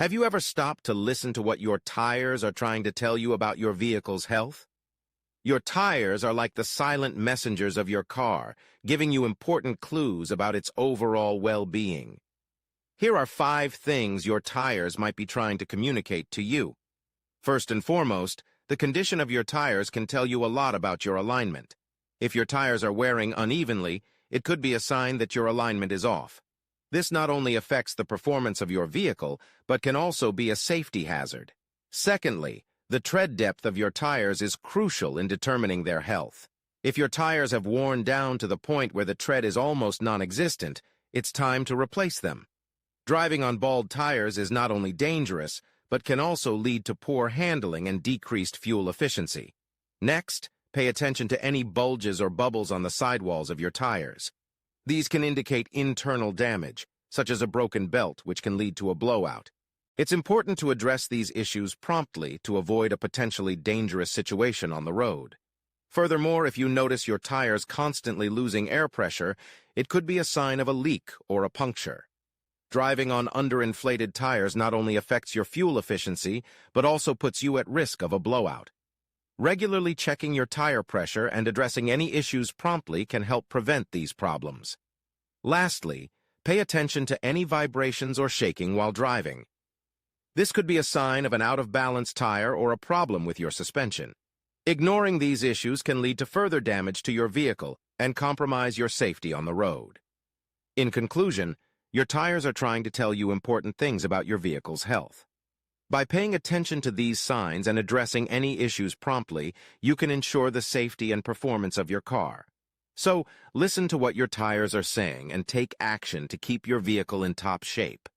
Have you ever stopped to listen to what your tires are trying to tell you about your vehicle's health? Your tires are like the silent messengers of your car, giving you important clues about its overall well-being. Here are 5 things your tires might be trying to communicate to you. First and foremost, the condition of your tires can tell you a lot about your alignment. If your tires are wearing unevenly, it could be a sign that your alignment is off. This not only affects the performance of your vehicle, but can also be a safety hazard. Secondly, the tread depth of your tires is crucial in determining their health. If your tires have worn down to the point where the tread is almost non-existent, it's time to replace them. Driving on bald tires is not only dangerous, but can also lead to poor handling and decreased fuel efficiency. Next, pay attention to any bulges or bubbles on the sidewalls of your tires. These can indicate internal damage, such as a broken belt, which can lead to a blowout. It's important to address these issues promptly to avoid a potentially dangerous situation on the road. Furthermore, if you notice your tires constantly losing air pressure, it could be a sign of a leak or a puncture. Driving on underinflated tires not only affects your fuel efficiency, but also puts you at risk of a blowout. Regularly checking your tire pressure and addressing any issues promptly can help prevent these problems. Lastly, pay attention to any vibrations or shaking while driving. This could be a sign of an out-of-balance tire or a problem with your suspension. Ignoring these issues can lead to further damage to your vehicle and compromise your safety on the road. In conclusion, your tires are trying to tell you important things about your vehicle's health. By paying attention to these signs and addressing any issues promptly, you can ensure the safety and performance of your car. So, listen to what your tires are saying and take action to keep your vehicle in top shape.